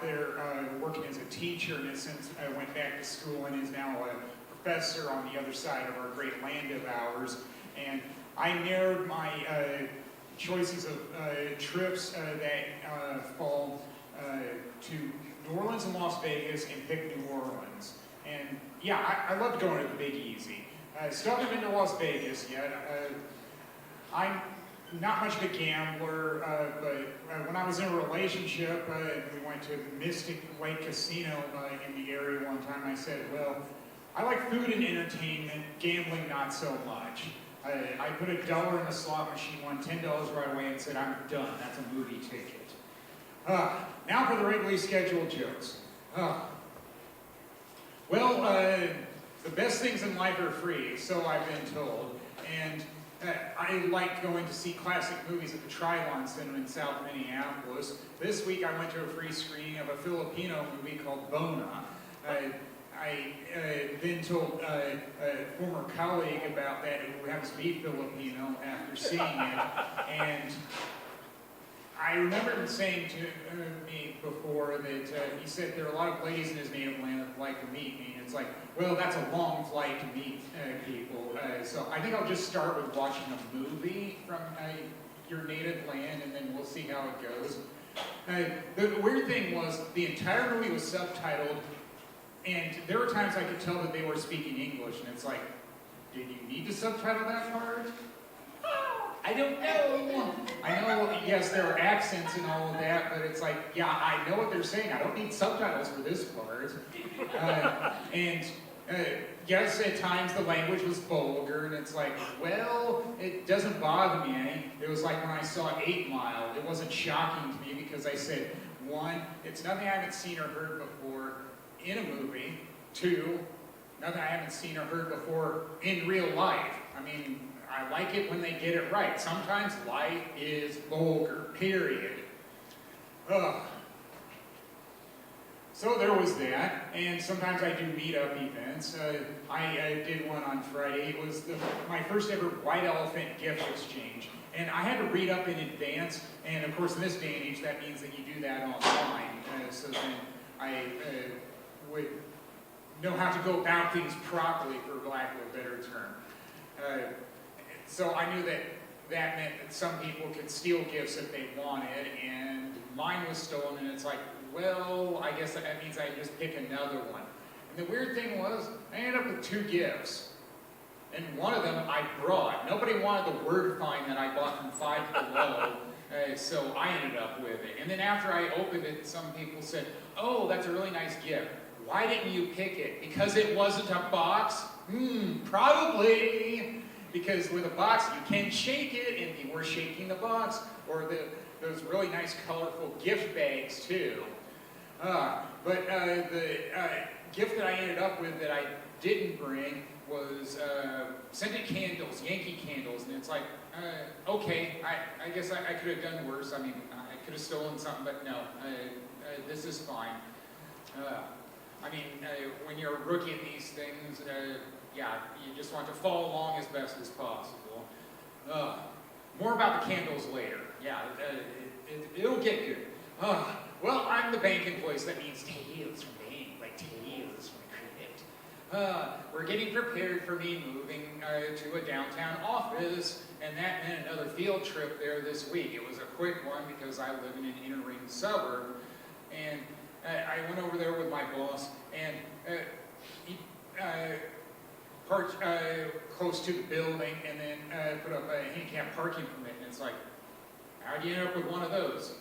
there working as a teacher, and has since went back to school and is now a professor on the other side of our great land of ours. And I narrowed my choices of trips that fall to New Orleans and Las Vegas, and picked New Orleans. And yeah, I love going to the Big Easy. Still haven't been to Las Vegas yet. I'm not much of a gambler, but when I was in a relationship, we went to Mystic Lake Casino in the area one time. I said, well, I like food and entertainment, gambling not so much. I put $1 in the slot machine, won $10 right away, and said, I'm done. That's a movie ticket. Now for the regularly scheduled jokes. Well, the best things in life are free, so I've been told. And I like going to see classic movies at the Trilon Center in South Minneapolis. This week I went to a free screening of a Filipino movie called Bona. I then told a former colleague about that who happens to be Filipino after seeing it, and I remember him saying to me before that he said there are a lot of ladies in his native land that would like to meet me. And it's like, well, that's a long flight to meet people. So I think I'll just start with watching a movie from your native land, and then we'll see how it goes. The weird thing was the entire movie was subtitled, and there were times I could tell that they were speaking English, and it's like, did you need to subtitle that part? I don't know. I know, yes, there are accents and all of that, but it's like, yeah, I know what they're saying. I don't need subtitles for this part. Yes, at times the language was vulgar, and it's like, well, it doesn't bother me any. It was like when I saw 8 Mile. It wasn't shocking to me because I said, 1, it's nothing I haven't seen or heard before in a movie. 2, nothing I haven't seen or heard before in real life. I mean, I like it when they get it right. Sometimes life is vulgar, period. So there was that, and sometimes I do meet-up events. I did one on Friday. It was my first ever white elephant gift exchange. And I had to read up in advance, and of course in this day and age that means that you do that online. So then I would know how to go about things properly, for lack of a better term. So I knew that that meant that some people could steal gifts if they wanted, and mine was stolen, and it's like, well, I guess that means I just pick another one. And the weird thing was, I ended up with 2 gifts, and one of them I brought. Nobody wanted the word find that I bought from Five Below, so I ended up with it. And then after I opened it, some people said, oh, that's a really nice gift. Why didn't you pick it? Because it wasn't a box? Probably. Because with a box, you can shake it, and people were shaking the box, or those really nice, colorful gift bags, too. But the gift that I ended up with that I didn't bring was scented candles, Yankee candles, and it's like, okay, I guess I could have done worse. I mean, I could have stolen something, but no, this is fine. I mean, when you're a rookie in these things, yeah, you just want to follow along as best as possible. More about the candles later. Yeah, it'll get good. Well, I'm the bank employee, so that means tales from bank, like tales from cricket. We're getting prepared for me moving to a downtown office, and that meant another field trip there this week. It was a quick one because I live in an inner ring suburb, and I went over there with my boss, and he parked close to the building, and then put up a handicap parking permit, and it's like, how do you end up with one of those?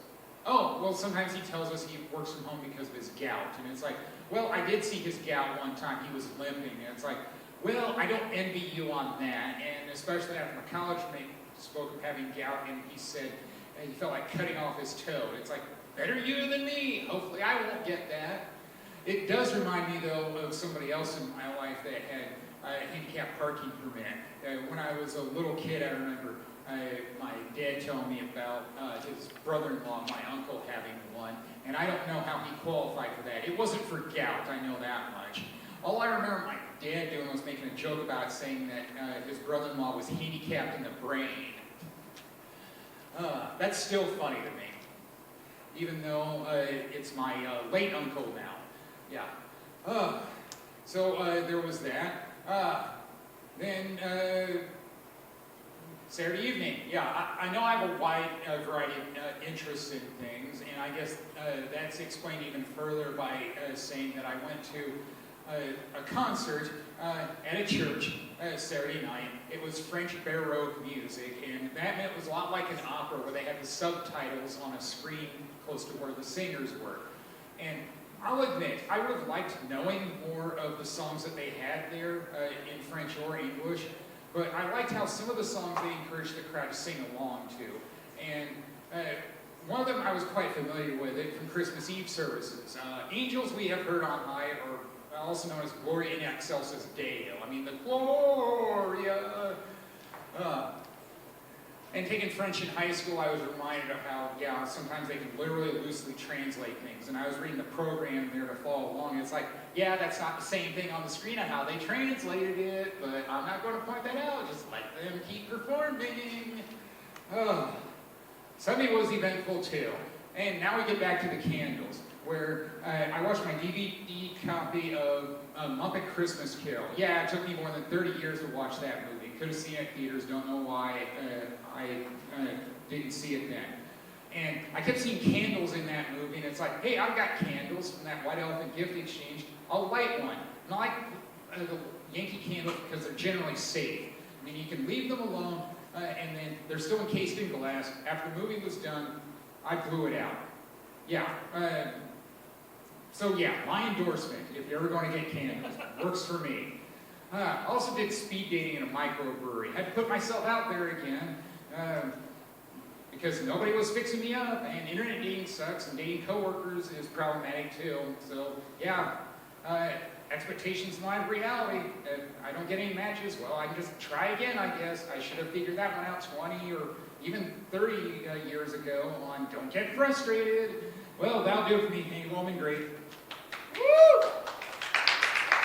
Oh, well, sometimes he tells us he works from home because of his gout, and it's like, well, I did see his gout one time. He was limping, and it's like, well, I don't envy you on that, and especially after my college mate spoke of having gout, and he said he felt like cutting off his toe. It's like, better you than me. Hopefully I won't get that. It does remind me, though, of somebody else in my life that had a handicap parking permit. When I was a little kid, I remember my dad telling me about his brother-in-law, my uncle, having one, and I don't know how he qualified for that. It wasn't for gout, I know that much. All I remember my dad doing was making a joke about it, saying that his brother-in-law was handicapped in the brain. That's still funny to me. even though it's my late uncle now. Yeah. So there was that. Then Saturday evening. Yeah, I know I have a wide variety of interests in things, and I guess that's explained even further by saying that I went to a concert at a church Saturday night. It was French Baroque music, and that meant it was a lot like an opera where they had the subtitles on a screen close to where the singers were. And I'll admit, I would have liked knowing more of the songs that they had there in French or English, but I liked how some of the songs they encouraged the crowd to sing along to. And one of them I was quite familiar with it from Christmas Eve services. Angels We Have Heard on High, or also known as Gloria in Excelsis Deo. I mean, the Gloria. And taking French in high school, I was reminded of how, yeah, sometimes they can literally loosely translate things. And I was reading the program there to follow along. And it's like, yeah, that's not the same thing on the screen of how they translated it, but I'm not going to point that out. Just let them keep performing. Sunday was eventful too. And now we get back to the candles, where I watched my DVD copy of Muppet Christmas Carol. Yeah, it took me more than 30 years to watch that movie. Could have seen it in theaters, don't know why I didn't see it then. And I kept seeing candles in that movie, and it's like, hey, I've got candles from that White Elephant gift exchange. I'll light one. Not like the Yankee candles because they're generally safe. I mean, you can leave them alone, and then they're still encased in glass. After the movie was done, I blew it out. Yeah. So yeah, my endorsement, if you're ever going to get candles, works for me. I also did speed dating in a microbrewery. Had to put myself out there again because nobody was fixing me up, and internet dating sucks, and dating coworkers is problematic too. So yeah, expectations in line with reality. I don't get any matches. Well, I can just try again, I guess. I should have figured that one out 20 or even 30 years ago on Don't Get Frustrated. Well, that'll do it for me. Hey, Woman, great. Woo!